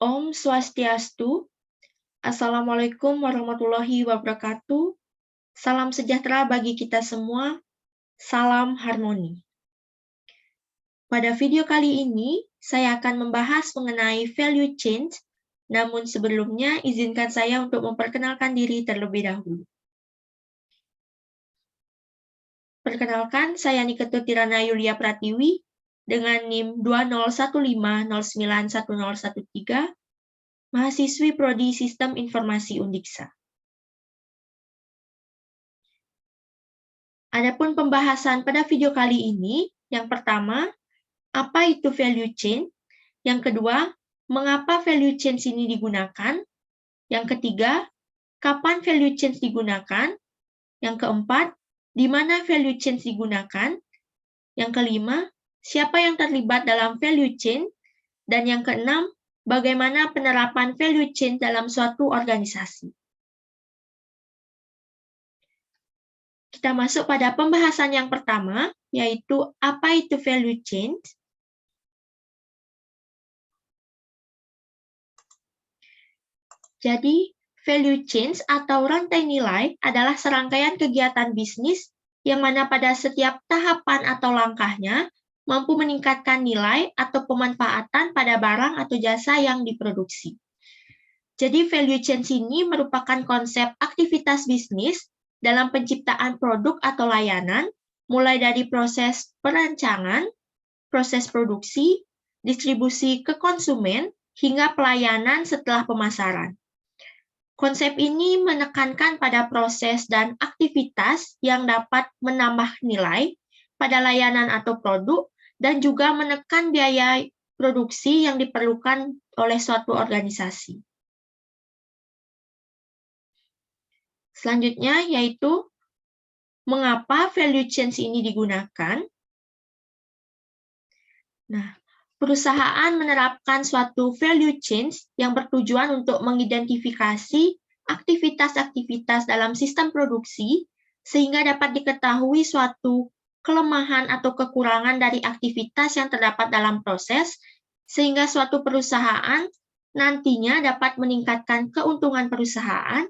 Om Swastiastu. Assalamualaikum warahmatullahi wabarakatuh. Salam sejahtera bagi kita semua. Salam harmoni. Pada video kali ini, saya akan membahas mengenai value change. Namun sebelumnya, izinkan saya untuk memperkenalkan diri terlebih dahulu. Perkenalkan, saya Niketu Tirana Yulia Pratiwi dengan NIM 2015091013, mahasiswi Prodi Sistem Informasi Undiksa. Adapun pembahasan pada video kali ini, yang pertama, apa itu value chain? Yang kedua, mengapa value chain ini digunakan? Yang ketiga, kapan value chain digunakan? Yang keempat, di mana value chain digunakan? Yang kelima, siapa yang terlibat dalam value chain? Dan yang keenam, bagaimana penerapan value chain dalam suatu organisasi? Kita masuk pada pembahasan yang pertama, yaitu apa itu value chain? Jadi, value chain atau rantai nilai adalah serangkaian kegiatan bisnis yang mana pada setiap tahapan atau langkahnya mampu meningkatkan nilai atau pemanfaatan pada barang atau jasa yang diproduksi. Jadi, value chain ini merupakan konsep aktivitas bisnis dalam penciptaan produk atau layanan, mulai dari proses perancangan, proses produksi, distribusi ke konsumen, hingga pelayanan setelah pemasaran. Konsep ini menekankan pada proses dan aktivitas yang dapat menambah nilai pada layanan atau produk dan juga menekan biaya produksi yang diperlukan oleh suatu organisasi. Selanjutnya yaitu mengapa value chain ini digunakan. Nah, perusahaan menerapkan suatu value chain yang bertujuan untuk mengidentifikasi aktivitas-aktivitas dalam sistem produksi sehingga dapat diketahui suatu kelemahan atau kekurangan dari aktivitas yang terdapat dalam proses sehingga suatu perusahaan nantinya dapat meningkatkan keuntungan perusahaan,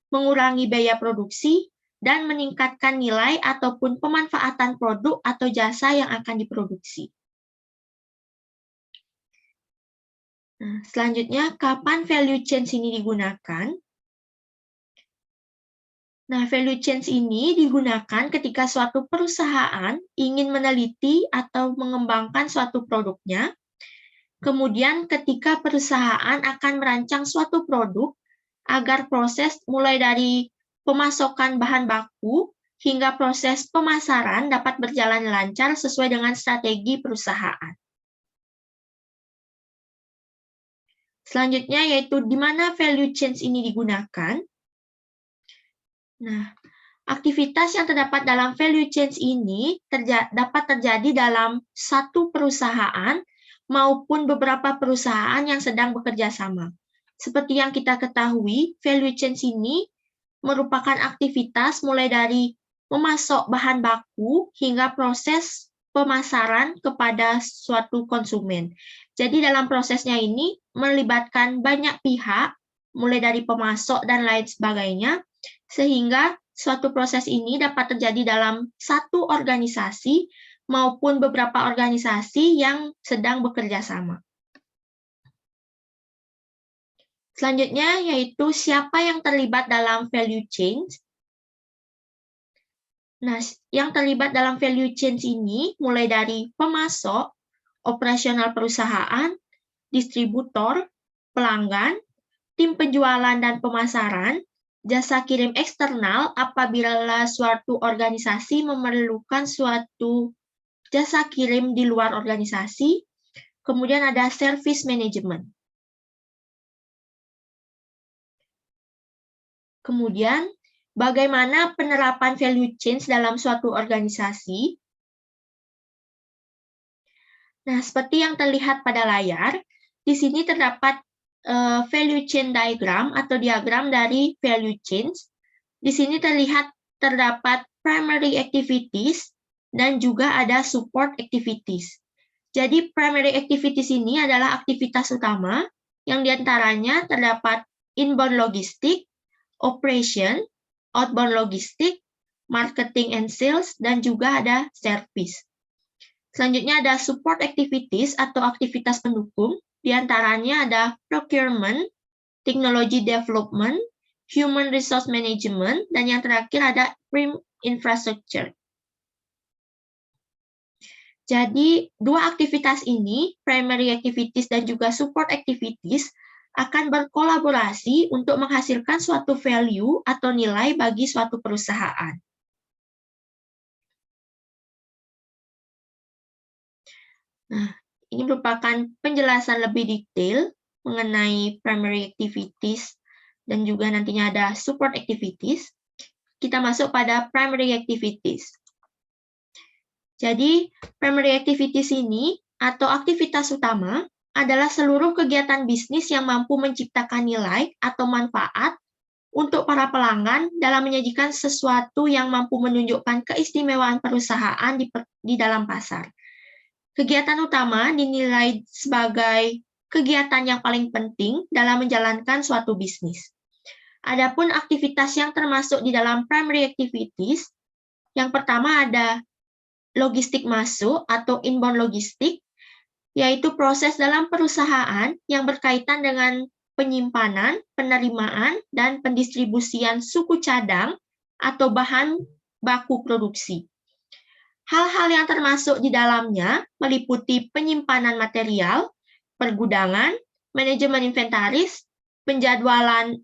mengurangi biaya produksi, dan meningkatkan nilai ataupun pemanfaatan produk atau jasa yang akan diproduksi. Nah, selanjutnya, kapan value chain ini digunakan? Nah, value chain ini digunakan ketika suatu perusahaan ingin meneliti atau mengembangkan suatu produknya. Kemudian, ketika perusahaan akan merancang suatu produk agar proses mulai dari pemasokan bahan baku hingga proses pemasaran dapat berjalan lancar sesuai dengan strategi perusahaan. Selanjutnya yaitu di mana value chain ini digunakan. Nah, aktivitas yang terdapat dalam value chain ini dapat terjadi dalam satu perusahaan maupun beberapa perusahaan yang sedang bekerja sama. Seperti yang kita ketahui, value chain ini merupakan aktivitas mulai dari memasok bahan baku hingga proses pemasaran kepada suatu konsumen. Jadi dalam prosesnya ini melibatkan banyak pihak, mulai dari pemasok dan lain sebagainya, sehingga suatu proses ini dapat terjadi dalam satu organisasi maupun beberapa organisasi yang sedang bekerja sama. Selanjutnya yaitu siapa yang terlibat dalam value chain. Nah, yang terlibat dalam value chain ini mulai dari pemasok, operasional perusahaan, distributor, pelanggan, tim penjualan dan pemasaran, jasa kirim eksternal apabila suatu organisasi memerlukan suatu jasa kirim di luar organisasi, kemudian ada service management. Kemudian, bagaimana penerapan value chain dalam suatu organisasi? Nah, seperti yang terlihat pada layar, di sini terdapat value chain diagram atau diagram dari value chain. Di sini terdapat primary activities dan juga ada support activities. Jadi primary activities ini adalah aktivitas utama, yang diantaranya terdapat inbound logistik, operation, outbound logistik, marketing and sales, dan juga ada service. Selanjutnya ada support activities atau aktivitas pendukung, diantaranya ada procurement, technology development, human resource management, dan yang terakhir ada prime infrastructure. Jadi, dua aktivitas ini, primary activities dan juga support activities, akan berkolaborasi untuk menghasilkan suatu value atau nilai bagi suatu perusahaan. Nah, ini merupakan penjelasan lebih detail mengenai primary activities dan juga nantinya ada support activities. Kita masuk pada primary activities. Jadi, primary activities ini atau aktivitas utama adalah seluruh kegiatan bisnis yang mampu menciptakan nilai atau manfaat untuk para pelanggan dalam menyajikan sesuatu yang mampu menunjukkan keistimewaan perusahaan di dalam pasar. Kegiatan utama dinilai sebagai kegiatan yang paling penting dalam menjalankan suatu bisnis. Adapun aktivitas yang termasuk di dalam primary activities, yang pertama ada logistik masuk atau inbound logistik, yaitu proses dalam perusahaan yang berkaitan dengan penyimpanan, penerimaan, dan pendistribusian suku cadang atau bahan baku produksi. Hal-hal yang termasuk di dalamnya meliputi penyimpanan material, pergudangan, manajemen inventaris, penjadwalan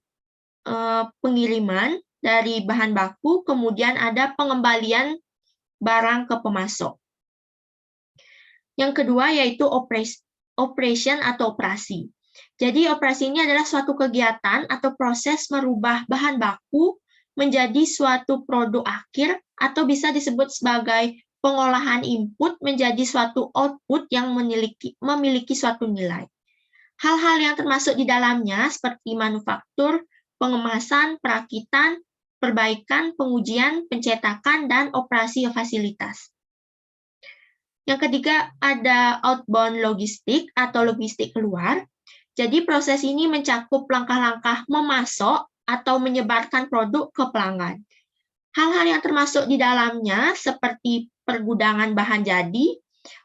pengiriman dari bahan baku, kemudian ada pengembalian barang ke pemasok. Yang kedua yaitu operation atau operasi. Jadi operasi ini adalah suatu kegiatan atau proses merubah bahan baku menjadi suatu produk akhir atau bisa disebut sebagai pengolahan input menjadi suatu output yang memiliki suatu nilai. Hal-hal yang termasuk di dalamnya seperti manufaktur, pengemasan, perakitan, perbaikan, pengujian, pencetakan, dan operasi fasilitas. Yang ketiga ada outbound logistik atau logistik keluar. Jadi proses ini mencakup langkah-langkah memasok atau menyebarkan produk ke pelanggan. Hal-hal yang termasuk di dalamnya seperti pergudangan bahan jadi,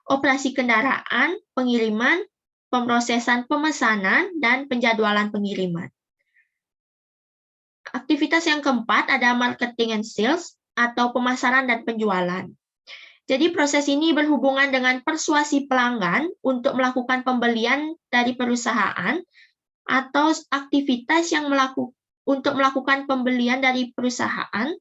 operasi kendaraan, pengiriman, pemrosesan pemesanan, dan penjadwalan pengiriman. Aktivitas yang keempat ada marketing and sales atau pemasaran dan penjualan. Jadi proses ini berhubungan dengan persuasi pelanggan untuk melakukan pembelian dari perusahaan atau aktivitas yang untuk melakukan pembelian dari perusahaan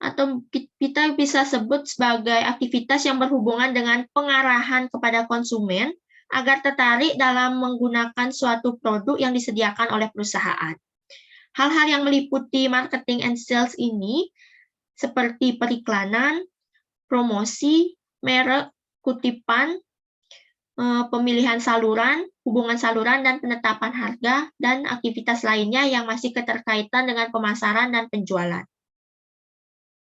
atau kita bisa sebut sebagai aktivitas yang berhubungan dengan pengarahan kepada konsumen agar tertarik dalam menggunakan suatu produk yang disediakan oleh perusahaan. Hal-hal yang meliputi marketing and sales ini seperti periklanan, promosi, merek, kutipan, pemilihan saluran, hubungan saluran, dan penetapan harga, dan aktivitas lainnya yang masih keterkaitan dengan pemasaran dan penjualan.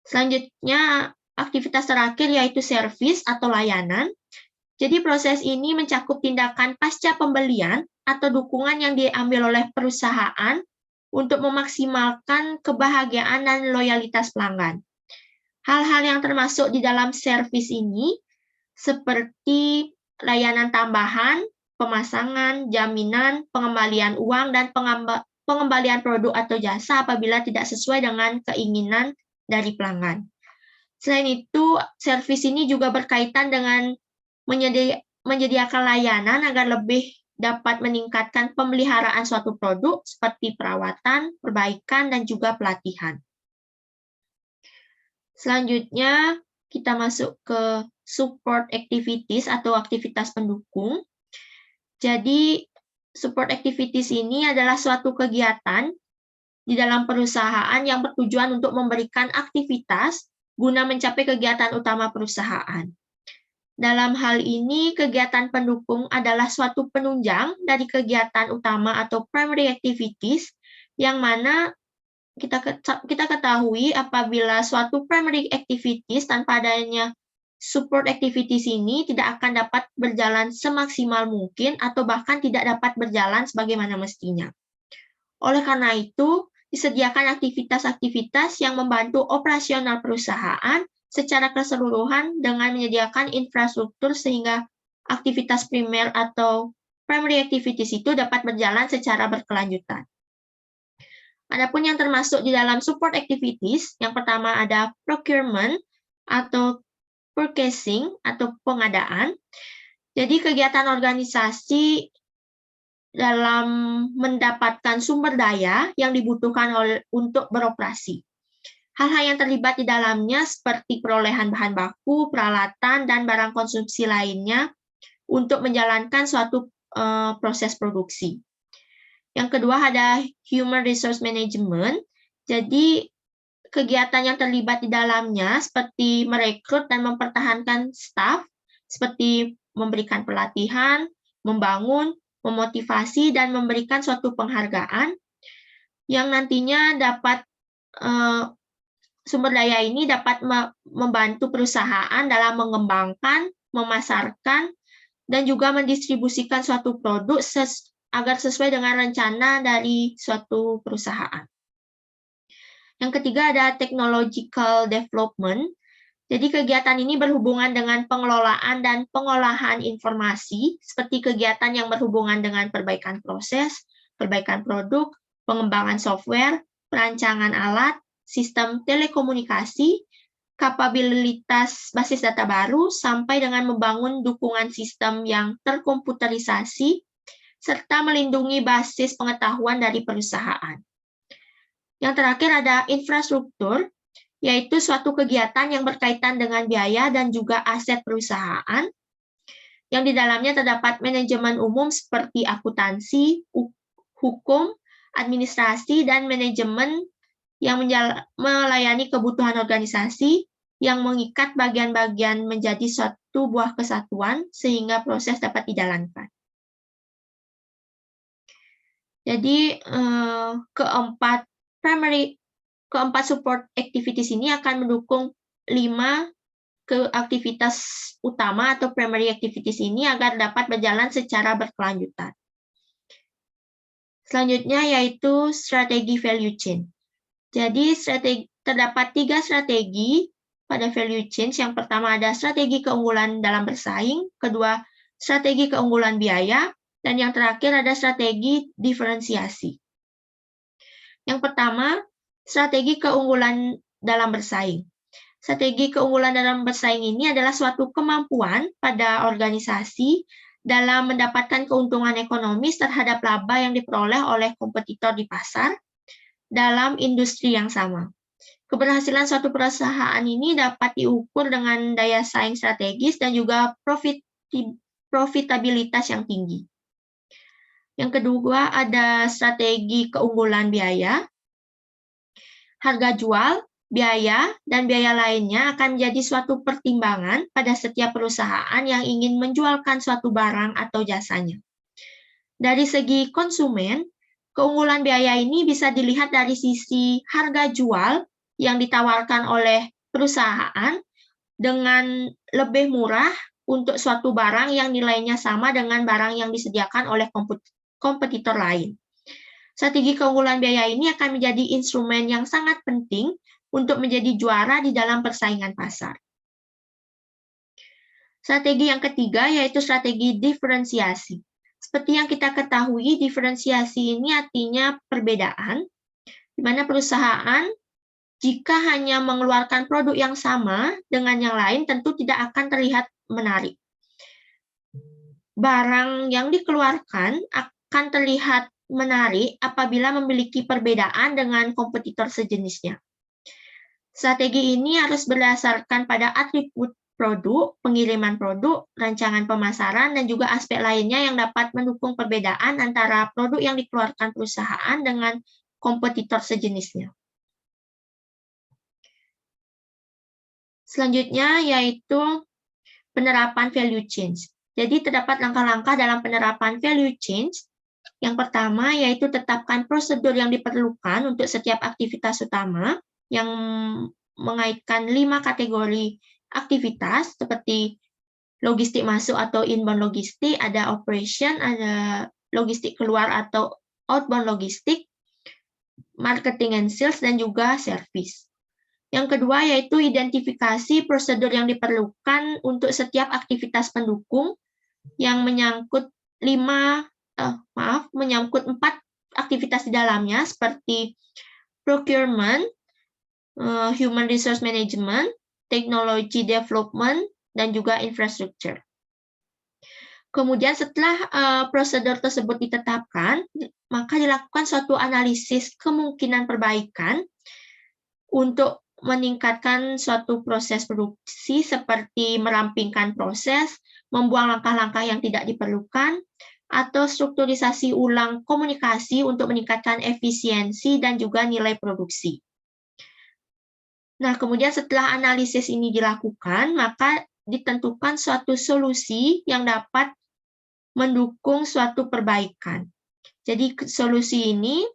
Selanjutnya, aktivitas terakhir yaitu servis atau layanan. Jadi proses ini mencakup tindakan pasca pembelian atau dukungan yang diambil oleh perusahaan untuk memaksimalkan kebahagiaan dan loyalitas pelanggan. Hal-hal yang termasuk di dalam servis ini seperti layanan tambahan, pemasangan, jaminan, pengembalian uang, dan pengembalian produk atau jasa apabila tidak sesuai dengan keinginan dari pelanggan. Selain itu, servis ini juga berkaitan dengan menyediakan layanan agar lebih dapat meningkatkan pemeliharaan suatu produk seperti perawatan, perbaikan, dan juga pelatihan. Selanjutnya, kita masuk ke support activities atau aktivitas pendukung. Jadi, support activities ini adalah suatu kegiatan di dalam perusahaan yang bertujuan untuk memberikan aktivitas guna mencapai kegiatan utama perusahaan. Dalam hal ini, kegiatan pendukung adalah suatu penunjang dari kegiatan utama atau primary activities, yang mana kita ketahui apabila suatu primary activities tanpa adanya support activities ini tidak akan dapat berjalan semaksimal mungkin atau bahkan tidak dapat berjalan sebagaimana mestinya. Oleh karena itu, disediakan aktivitas-aktivitas yang membantu operasional perusahaan secara keseluruhan dengan menyediakan infrastruktur sehingga aktivitas primer atau primary activities itu dapat berjalan secara berkelanjutan. Adapun yang termasuk di dalam support activities, yang pertama ada procurement atau purchasing atau pengadaan. Jadi kegiatan organisasi dalam mendapatkan sumber daya yang dibutuhkan untuk beroperasi. Hal-hal yang terlibat di dalamnya seperti perolehan bahan baku, peralatan, dan barang konsumsi lainnya untuk menjalankan suatu proses produksi. Yang kedua ada Human Resource Management. Jadi kegiatan yang terlibat di dalamnya seperti merekrut dan mempertahankan staf, seperti memberikan pelatihan, membangun, memotivasi, dan memberikan suatu penghargaan yang nantinya dapat sumber daya ini dapat membantu perusahaan dalam mengembangkan, memasarkan, dan juga mendistribusikan suatu produk agar sesuai dengan rencana dari suatu perusahaan. Yang ketiga ada technological development. Jadi kegiatan ini berhubungan dengan pengelolaan dan pengolahan informasi, seperti kegiatan yang berhubungan dengan perbaikan proses, perbaikan produk, pengembangan software, perancangan alat, sistem telekomunikasi, kapabilitas basis data baru, sampai dengan membangun dukungan sistem yang terkomputerisasi, serta melindungi basis pengetahuan dari perusahaan. Yang terakhir ada infrastruktur, yaitu suatu kegiatan yang berkaitan dengan biaya dan juga aset perusahaan, yang di dalamnya terdapat manajemen umum seperti akuntansi, hukum, administrasi, dan manajemen yang melayani kebutuhan organisasi, yang mengikat bagian-bagian menjadi suatu buah kesatuan sehingga proses dapat dijalankan. Jadi keempat support activities ini akan mendukung 5 aktivitas utama atau primary activities ini agar dapat berjalan secara berkelanjutan. Selanjutnya yaitu strategi value chain. Jadi terdapat 3 strategi pada value chain. Yang pertama ada strategi keunggulan dalam bersaing, kedua strategi keunggulan biaya, dan yang terakhir ada strategi diferensiasi. Yang pertama, strategi keunggulan dalam bersaing. Strategi keunggulan dalam bersaing ini adalah suatu kemampuan pada organisasi dalam mendapatkan keuntungan ekonomis terhadap laba yang diperoleh oleh kompetitor di pasar dalam industri yang sama. Keberhasilan suatu perusahaan ini dapat diukur dengan daya saing strategis dan juga profitabilitas yang tinggi. Yang kedua ada strategi keunggulan biaya. Harga jual, biaya, dan biaya lainnya akan menjadi suatu pertimbangan pada setiap perusahaan yang ingin menjualkan suatu barang atau jasanya. Dari segi konsumen, keunggulan biaya ini bisa dilihat dari sisi harga jual yang ditawarkan oleh perusahaan dengan lebih murah untuk suatu barang yang nilainya sama dengan barang yang disediakan oleh kompetitor lain. Strategi keunggulan biaya ini akan menjadi instrumen yang sangat penting untuk menjadi juara di dalam persaingan pasar. Strategi yang ketiga yaitu strategi diferensiasi. Seperti yang kita ketahui, diferensiasi ini artinya perbedaan, di mana perusahaan jika hanya mengeluarkan produk yang sama dengan yang lain tentu tidak akan terlihat menarik. Barang yang dikeluarkan akan terlihat menarik apabila memiliki perbedaan dengan kompetitor sejenisnya. Strategi ini harus berdasarkan pada atribut produk, pengiriman produk, rancangan pemasaran, dan juga aspek lainnya yang dapat mendukung perbedaan antara produk yang dikeluarkan perusahaan dengan kompetitor sejenisnya. Selanjutnya yaitu penerapan value change. Jadi terdapat langkah-langkah dalam penerapan value change. Yang pertama yaitu tetapkan prosedur yang diperlukan untuk setiap aktivitas utama yang mengaitkan 5 kategori aktivitas seperti logistik masuk atau inbound logistik, ada operation, ada logistik keluar atau outbound logistik, marketing and sales, dan juga service. Yang kedua yaitu identifikasi prosedur yang diperlukan untuk setiap aktivitas pendukung yang menyangkut menyangkut 4 aktivitas di dalamnya seperti procurement, human resource management, technology development, dan juga infrastructure. Kemudian setelah prosedur tersebut ditetapkan, maka dilakukan suatu analisis kemungkinan perbaikan untuk meningkatkan suatu proses produksi seperti merampingkan proses, membuang langkah-langkah yang tidak diperlukan, atau strukturisasi ulang komunikasi untuk meningkatkan efisiensi dan juga nilai produksi. Nah, kemudian setelah analisis ini dilakukan, maka ditentukan suatu solusi yang dapat mendukung suatu perbaikan. Jadi solusi ini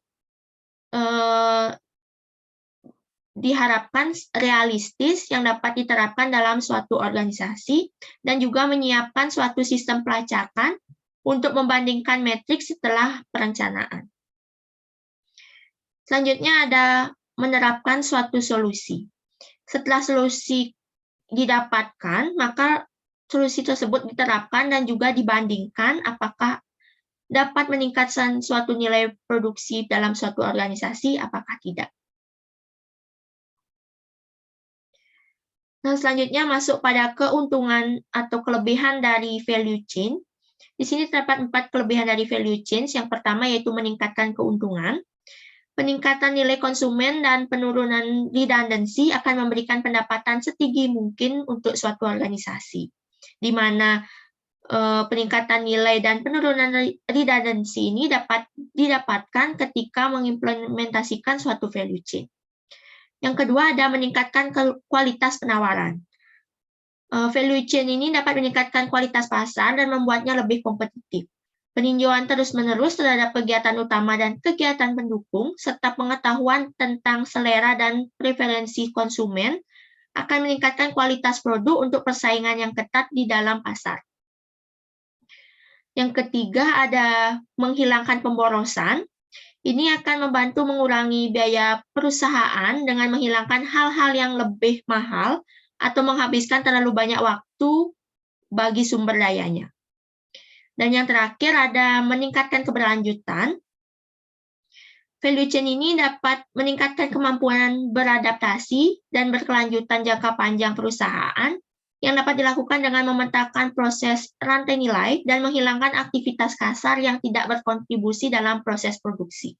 diharapkan realistis yang dapat diterapkan dalam suatu organisasi dan juga menyiapkan suatu sistem pelacakan untuk membandingkan metrik setelah perencanaan. Selanjutnya ada menerapkan suatu solusi. Setelah solusi didapatkan, maka solusi tersebut diterapkan dan juga dibandingkan apakah dapat meningkatkan suatu nilai produksi dalam suatu organisasi, apakah tidak. Nah, selanjutnya masuk pada keuntungan atau kelebihan dari value chain. Di sini terdapat 4 kelebihan dari value chain. Yang pertama yaitu meningkatkan keuntungan. Peningkatan nilai konsumen dan penurunan redundancy akan memberikan pendapatan setinggi mungkin untuk suatu organisasi, di mana peningkatan nilai dan penurunan redundancy ini dapat didapatkan ketika mengimplementasikan suatu value chain. Yang kedua ada meningkatkan kualitas penawaran. Value chain ini dapat meningkatkan kualitas pasar dan membuatnya lebih kompetitif. Peninjauan terus-menerus terhadap kegiatan utama dan kegiatan pendukung, serta pengetahuan tentang selera dan preferensi konsumen akan meningkatkan kualitas produk untuk persaingan yang ketat di dalam pasar. Yang ketiga ada menghilangkan pemborosan. Ini akan membantu mengurangi biaya perusahaan dengan menghilangkan hal-hal yang lebih mahal atau menghabiskan terlalu banyak waktu bagi sumber dayanya. Dan yang terakhir ada meningkatkan keberlanjutan. Value chain ini dapat meningkatkan kemampuan beradaptasi dan berkelanjutan jangka panjang perusahaan yang dapat dilakukan dengan memetakan proses rantai nilai dan menghilangkan aktivitas kasar yang tidak berkontribusi dalam proses produksi.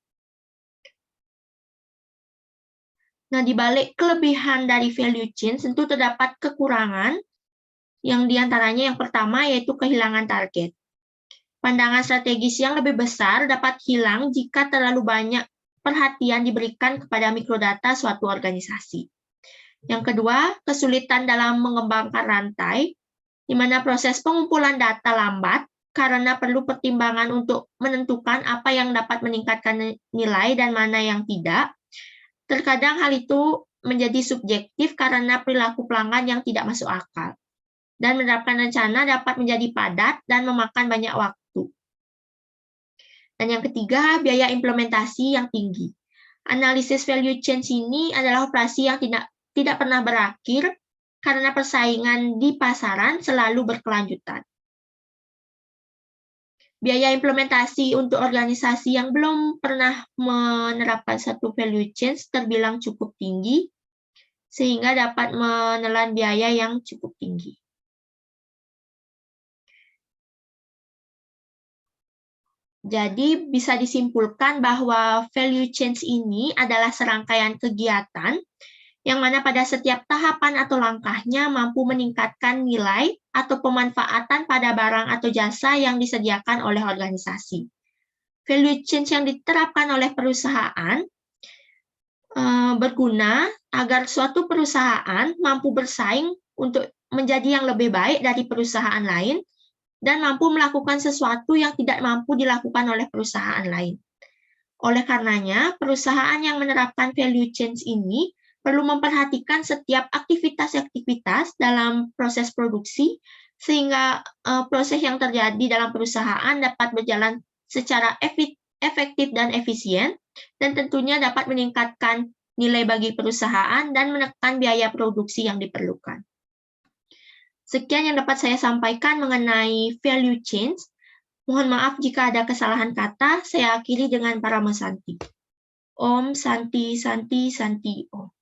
Nah, di balik kelebihan dari value chain tentu terdapat kekurangan yang diantaranya yang pertama yaitu kehilangan target. Pandangan strategis yang lebih besar dapat hilang jika terlalu banyak perhatian diberikan kepada mikrodata suatu organisasi. Yang kedua, kesulitan dalam mengembangkan rantai, di mana proses pengumpulan data lambat karena perlu pertimbangan untuk menentukan apa yang dapat meningkatkan nilai dan mana yang tidak. Terkadang hal itu menjadi subjektif karena perilaku pelanggan yang tidak masuk akal. Dan menerapkan rencana dapat menjadi padat dan memakan banyak waktu. Dan yang ketiga, biaya implementasi yang tinggi. Analisis value chain ini adalah operasi yang tidak pernah berakhir karena persaingan di pasaran selalu berkelanjutan. Biaya implementasi untuk organisasi yang belum pernah menerapkan satu value chain terbilang cukup tinggi, sehingga dapat menelan biaya yang cukup tinggi. Jadi bisa disimpulkan bahwa value chain ini adalah serangkaian kegiatan yang mana pada setiap tahapan atau langkahnya mampu meningkatkan nilai atau pemanfaatan pada barang atau jasa yang disediakan oleh organisasi. Value chain yang diterapkan oleh perusahaan berguna agar suatu perusahaan mampu bersaing untuk menjadi yang lebih baik dari perusahaan lain dan mampu melakukan sesuatu yang tidak mampu dilakukan oleh perusahaan lain. Oleh karenanya, perusahaan yang menerapkan value chain ini perlu memperhatikan setiap aktivitas-aktivitas dalam proses produksi, sehingga proses yang terjadi dalam perusahaan dapat berjalan secara efektif dan efisien, dan tentunya dapat meningkatkan nilai bagi perusahaan dan menekan biaya produksi yang diperlukan. Sekian yang dapat saya sampaikan mengenai value change. Mohon maaf jika ada kesalahan kata, saya akhiri dengan Paramasanti. Om Santi Santi Santi Om.